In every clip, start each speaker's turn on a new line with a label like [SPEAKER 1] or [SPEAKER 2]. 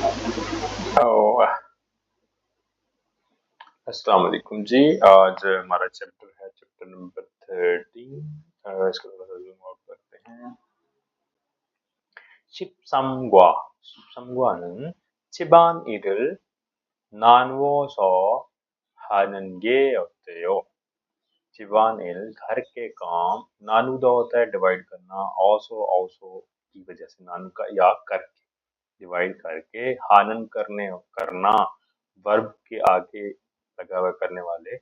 [SPEAKER 1] ओ, अस्सलाम वालेकुम जी। आज हमारा चैप्टर है चैप्टर नंबर 13। इसको थोड़ा सा जूम आउट करते हैं। 13과 13과는 집안 일을 나누어서 하는 게 어때요? 집안일 घर के काम नानुदा होता है डिवाइड करना also also की वजह से नानु का या करके डिवाइड करके हानन करना वर्ब के आगे लगा हुआ करने वाले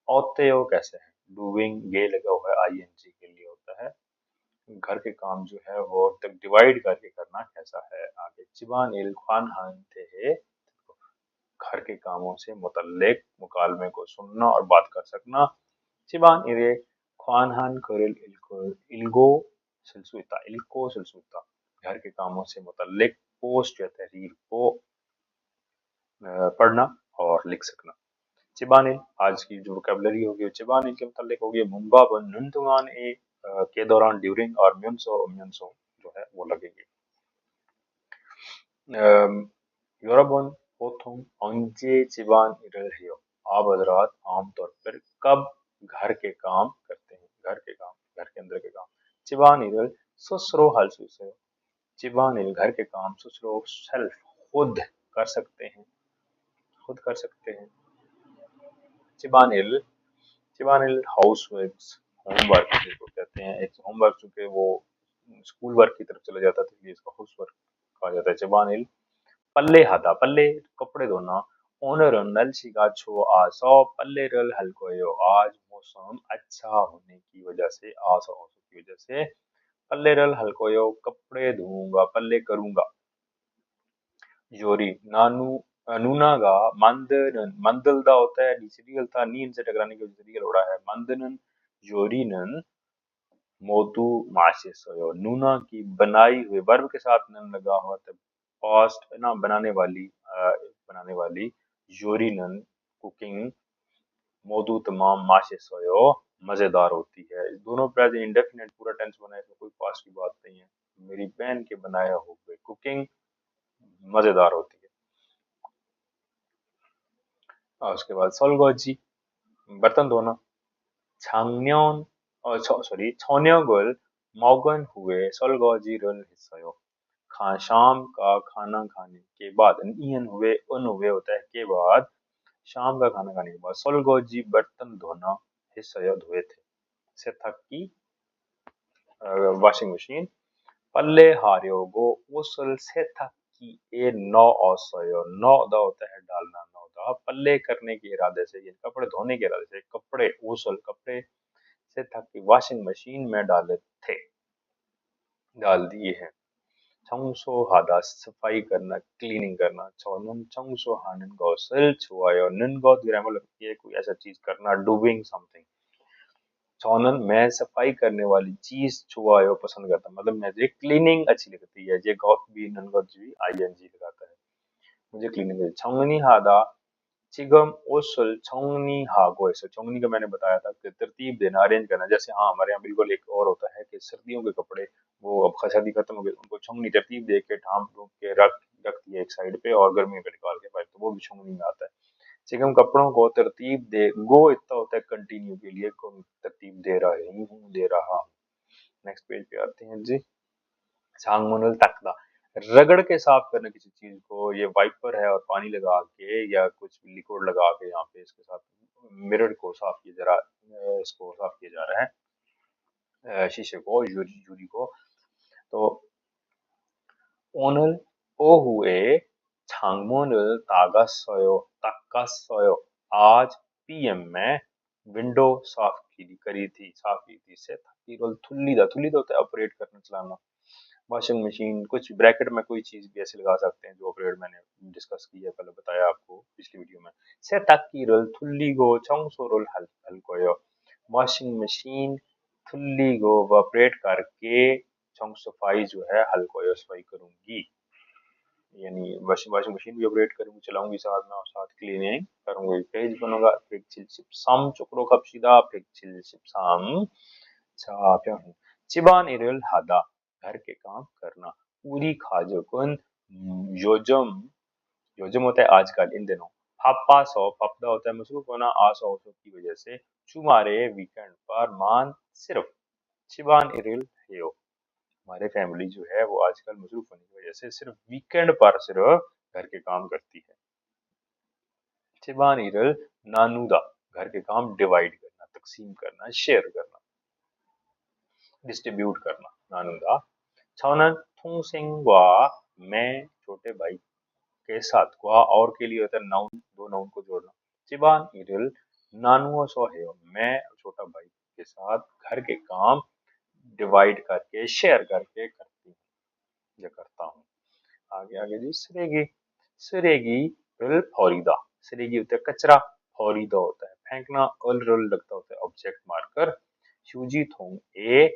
[SPEAKER 1] औते हो कैसे है डूइंग ये लगा हुआ है आईएनजी के लिए होता है घर के काम जो है वो तक डिवाइड करके करना कैसा है आगे चिबान इल खान हान थे है घर के कामों से मुतल्लिक मुकालमे को सुनना और बात कर सकना चिबान इरे खान हान करिल इल्गो सिलसुता घर के कामों से मुतल्लिक पोस्ट या तहरीर को पढ़ना और लिख सकना चिबानिल आज की जो वोकेबलरी होगी वो चिबानिल के मुतालिक होगी मुंबा बन नुनतुमान ए के दौरान ड्यूरिंग और म्यूनसो जो है वो लगेंगे 여러분 보통 언제 집안일을 해요? आप हजरात आमतौर पर कब घर के काम करते हैं घर के अंदर के काम 집안일을 스스로 할 수 있어요 집안일 घर के काम 스스로 सेल्फ खुद कर सकते हैं चिबानिल चिबानिल हाउसवर्क्स होमवर्क जिसको कहते हैं एक होमवर्क चूंकि वो स्कूल वर्क की तरफ चला जाता था इसलिए इसको हाउस वर्क कहा जाता है चिबानिल पल्ले हाथा पल्ले कपड़े धोना 오늘은 날씨가 좋아서 빨래를 할 거예요. आज मौसम अच्छा होने की वजह से की वजह से पल्लेरल 할 거예요. कपड़े धोऊंगा पल्ले करूंगा योरी नानू नूनागा 만드는 만들다 होता है नीचे रियल था नीन से टकराने की वजह से रियल हो रहा है 만드는 요리는 मोतू माशेसोयो नूना की बनाई हुई वर्ब के साथ नन लगा हुआ था पास्ट ना बनाने वाली योरिनन कुकिंग मोदू तमाम माशेसोयो मजेदार होती है दोनों प्रेजेंट इंडेफिनिट पूरा टेंस बना है इसमें कोई पास्ट की बात नहीं है मेरी बहन के बनाया हुए कुकिंग मजेदार होती है और उसके बाद 설거지 बर्तन धोना 작년 저녁을 먹은 후에 설거지를 했어요. शाम का खाना खाने के बाद अन हुए होता है के बाद शाम का खाना खाने के बाद 설거지 बर्तन धोना 했어요 धोए थे 세탁기 वॉशिंग मशीन 빨래 하려고 옷을 세탁기에 넣었어요. 넣다 होता है डालना नौदा पल्ले करने के इरादे से ये कपड़े धोने के इरादे से कपड़े ओसल कपड़े 세탁기 वॉशिंग मशीन में डाल दिए हैं 청소하다 सफाई करना क्लीनिंग करना 저는 청소하는 것을 좋아요 는 것 ग्रामर लगती है कोई ऐसा चीज करना डूइंग समथिंग 저는 मैं सफाई करने वाली चीज छुआयो पसंद करता मतलब मुझे क्लीनिंग अच्छी लगती है ये गॉट भी नन गॉट भी आईएनजी लगाता है मुझे क्लीनिंग 정리하다 지금 옷을 정리하고 있어 정리 का मैंने बताया था कि तरतीब देना अरेंज करना जैसे हाँ हमारे यहाँ बिल्कुल एक और होता है कि सर्दियों के कपड़े वो अब सर्दी खत्म हो गई उनको छंगनी तरतीब दे के ढांप ढूंप के रख दिया एक साइड पे और गर्मियों पे निकाल के तो वो भी छंगनी में आता है चिकम कपड़ों को तरतीब दे गो इतना होता है कंटिन्यू के लिए तरतीब दे रहा हूँ नेक्स्ट पेज पे आते हैं जी छांगमुनल तकदा रगड़ के साफ करना किसी चीज को ये वाइपर है और पानी लगा के या कुछ लिक्विड लगा के यहाँ पे इसके साथ मिरर को साफ किया जा रहा है इसको साफ किया जा रहा है शीशे को यूरी को तो 오늘 오후에 창문을 닦았어요. आज पीएम में विंडो साफ की थी से रोल थुल्ली दा होता है ऑपरेट करना चलाना वॉशिंग मशीन कुछ ब्रैकेट में कोई चीज भी ऐसे लगा सकते हैं जो ऑपरेट मैंने डिस्कस की है पहले बताया आपको पिछली वीडियो में से ताकि रोल थुल्ली गो 청소 रोल हल कोयो वॉशिंग मशीन थुल्ली को ऑपरेट करके सफाई जो है हल कोयो सफाई करूंगी यानी वॉशिंग मशीन भी ऑपरेट करूंगी चलाऊंगी साथ में और साथ क्लीनिंग करूंगी पेज बनूंगा 백칠십삼 쪽으로 갑시다 백칠십삼 자 변 집안일을 하다 घर के काम करना पूरी खाजोकन 요즘 요즘 होता है आजकल, इन दिनों। 바빠서, 바쁘다 होता है मसरूफ होना, आसो की वजह से। 주말에 वीकेंड पर, मान सिर्फ। 집안일을 해요। हमारे फैमिली जो है वो आजकल मसरूफ होने की वजह से सिर्फ वीकेंड पर सिर्फ घर के काम करती है। 집안일을 나누다, घर के काम डिवाइड करना, तकसीम करना, शेयर करना, डिस्ट्रीब्यूट करना, नानुदा। 저는 동생과, मैं छोटे भाई के साथ, 과 और के लिए होता है नाउन, दो नाउन को जोड़ना। 집안일을 나누어서 해요, मैं छोटा भाई के साथ घर के काम डिवाइड करके, शेयर करके करती हूँ या करता हूँ। आगे आगे जी, 쓰레기, 쓰레기를 버리다, 쓰레기 होता है कचरा, 버리다 होता है फेंकना, अलरल लगता होता है ऑब्जेक्ट मारकर। 휴지통에,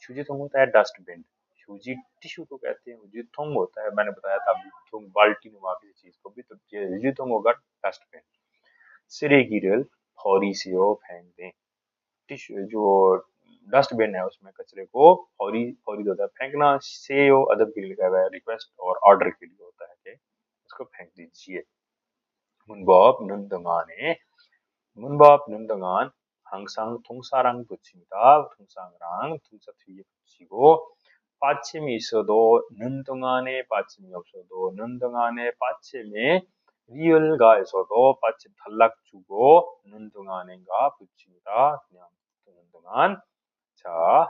[SPEAKER 1] 휴지통 होता है डस्टबिन, 휴지 टिश्यू को कहते हैं, 휴지통 होता है, मैंने बताया था तुम बाल्टी नुमा किसी चीज को भी, तो ये 휴지통 होगा डस्टबिन। 쓰레기를 버리세요, फेंक दें। टिश्यू जो डस्टबिन है उसमें कचरे को फौरी फौरी होता है फेंकना। सेयो अदब के लिए लिखा हुआ है, रिक्वेस्ट और ऑर्डर के लिए होता है कि उसको फेंक दीजिए। 문법 눈등안에, 문법 눈등안 항상 동사랑 붙입니다. 동사랑 동사 뒤에 붙이고, 받침이 있어도 눈등안에, 받침이 없어도 눈등안에, 받침에 리을가에서도 받침 단락 주고 눈등안에가 붙입니다. 그냥 눈등안. 자,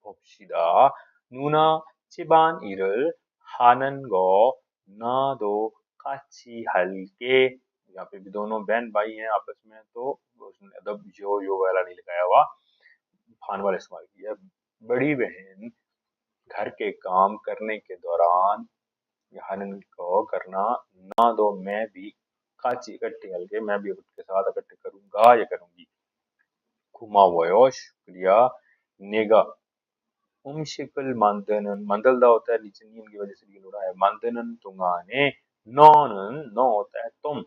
[SPEAKER 1] 봅시다. 누나 집안일을 하는 거 나도 같이 할게। यहाँ पे भी दोनों बहन भाई हैं आपस में, तो उसने अदब यो वाला नहीं लगाया हुआ, फान वाला इस्तेमाल किया। बड़ी बहन घर के काम करने के दौरान, हनन को करना, ना दो मैं भी, काची इकट्ठे हल्के, मैं भी उसके साथ इकट्ठे करूंगा या करूंगी। 고마워요, शुक्रिया। नेगा, 음식을 만들다 होता है नीचे नीम की वजह से लिखा हो रहा है, 만드는 동안에 너는, 너 होता है तुम,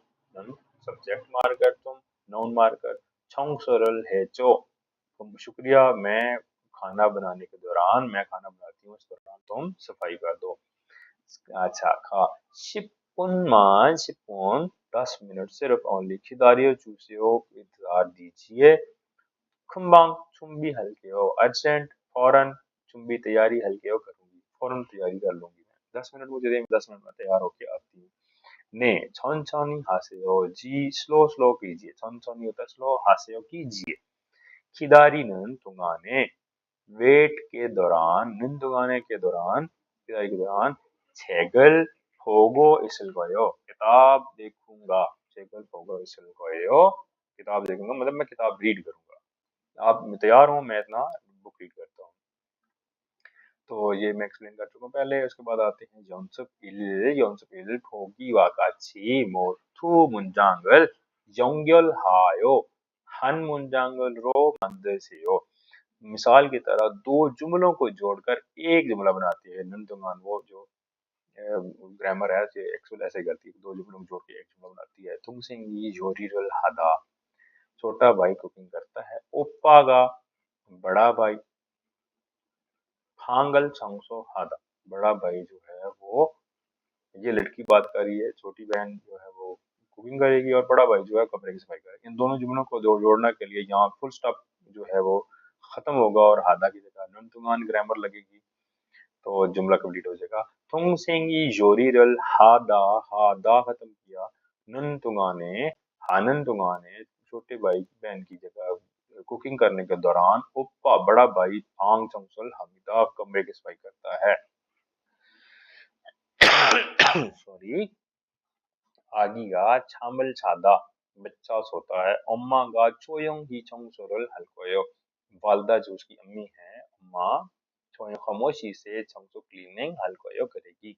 [SPEAKER 1] सब्जेक्ट मार्कर तुम, नाउन मार्कर। 청소를 해줘, शुक्रिया, मैं खाना बनाने के दौरान, मैं खाना बनाती हूँ उस दौरान तुम सफाई कर दो। अच्छा खा, 10분만, 10분 10 मिनट सिर्फ, ओनली। 기다려 주세요, इंतजार दीजिए। 금방 준비할게요, अर्जेंट, फौरन। 준비 तैयारी, हल्के करूंगी, फौरन तैयारी कर लूंगी मैं। 10 मिनट मुझे दें, 10 मिनट में तैयार होके आती हूँ। ने, 천천히 하세요, जी स्लो स्लो कीजिए, 천천히 होता है स्लो, 하세요 कीजिए। 기다리는 동안에, वेट के दौरान, 는 동안에 के दौरान, 기다리 के दौरान, 책을 보고 있을 거예요, किताब देखूंगा, 책을 보고 있을 거예요, किताब देखूंगा मतलब मैं किताब रीड करूंगा। आप तैयार हो, मैं इतना बुक रीड करता हूँ। तो ये मैं एक्सप्लेन कर चुका हूँ पहले। उसके बाद आते हैं 연습 1, 보기와 같이 모두 문장을 연결하여 한 문장으로 만드세요। मिसाल की तरह दो जुमलों को जोड़कर एक जुमला बनाते हैं। नंदुमान, वो जो ग्रामर है एक्चुअल ऐसे करती है, दो जुमलों को जोड़ के एक जुमला बनाती है। 동생이 요리를 하다, छोटा भाई कुकिंग करता है। ओप्पा가, बड़ा भाई। भांगल 청소하다, बड़ा भाई जो है वो, ये लड़की बात कर रही है, छोटी बहन जो है वो कुकिंग करेगी और बड़ा भाई जो है कपड़े की सफाई करेगा। इन दोनों जुमलों को जोड़ने के लिए यहाँ फुल स्टॉप जो है वो खत्म होगा और हादा की जगह नंतुगान ग्रामर लगेगी, तो जुमला कंप्लीट हो जाएगा। 동생이 요리를 하다, हादा खत्म किया। नंतुगाने, हानन तुगाने, छोटे भाई बहन की जगह कुकिंग करने के दौरान। ओप्पा, बड़ा भाई, आंग चंसल हमीदा, कमरे की सफाई करता है। सॉरी। 아기가 잠을 자다, बच्चा सोता है। 엄마가 조용히 청소를 할 거예요, वालदा जो उसकी अम्मी है, अम्मा खामोशी से 청소 क्लीनिंग 할 거예요 करेगी।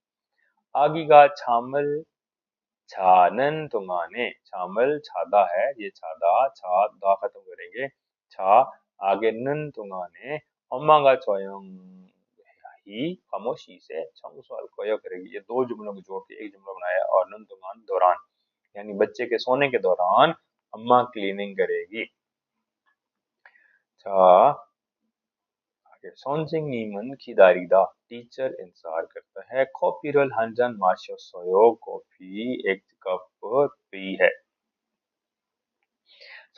[SPEAKER 1] 아기가 잠을 자는 동안에, 잠을 자다 है, ये 자다, 자, दा खत्म करेंगे। 자, आ게는 동안에 엄마가 조용히 खामोशी से 청소할 거예요 करेगी। ये दो जुमलों को जोड़ के एक जुमला बनाया, और 는 동안 दौरान, यानी बच्चे के सोने के दौरान अम्मा क्लीनिंग करेगी। अच्छा, 선생님은 기다리다. टीचर इंतजार करता है. 커피를 한 잔 마셨어요. कॉफी एक कप पी है.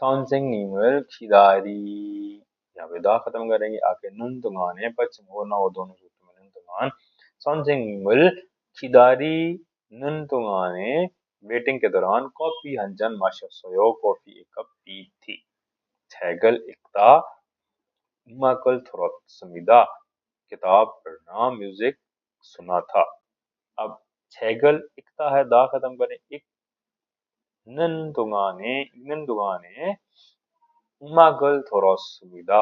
[SPEAKER 1] 선생님을 기다리. यहाँ पे दा खत्म करेंगे. आगे 는 동안에 बच्चे हो ना हो दोनों सूत्र में 는 동안. 선생님을 기다리는 동안에 वेटिंग के दौरान कॉफी 한 잔 마셨어요. कॉफी एक कप पी थी. 책을 읽다. 음악을 들었습니다. किताब पढ़ना. म्यूजिक सुना था. अब 책을 읽다 है. दा खत्म करें. 읽는 동안에 읽는 동안에 음악을 들었습니다.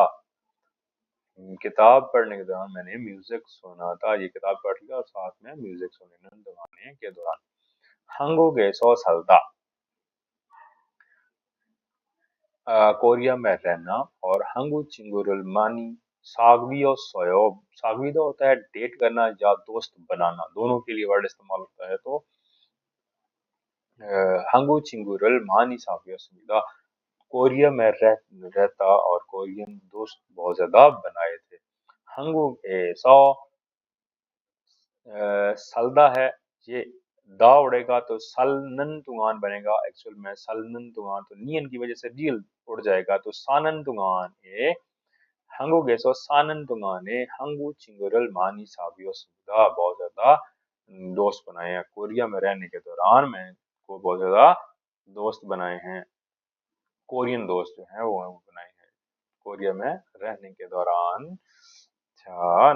[SPEAKER 1] किताब पढ़ने के दौरान मैंने म्यूजिक सुना था. ये किताब पढ़ लिया और साथ में म्यूजिक सुनने दौरान के दौरान. 한국에서 살다. कोरिया में रहना. और 한국 친구를 많이 사귀었어요. 사귀다 होता है डेट करना या दोस्त बनाना. दोनों के लिए वर्ड इस्तेमाल होता है. तो 한국 친구를 많이 사귀었습니다. कोरिया में रहता और कोरियन दोस्त बहुत ज्यादा बनाए थे. 한국에서 살다 है. ये दा उड़ेगा तो 살는 동안 बनेगा. एक्चुअल में 살는 동안 तो नियन की वजह से रियल उड़ जाएगा. तो 사는 동안에 한국에서 사는 동안에 한국 친구를 많이 사귀었습니다. बहुत ज्यादा दोस्त बनाए हैं. कोरिया में रहने के दौरान मैं को बहुत ज्यादा दोस्त बनाए हैं. कोरियन दोस्त जो हैं वो बनाए हैं कोरिया में रहने के दौरान. अच्छा,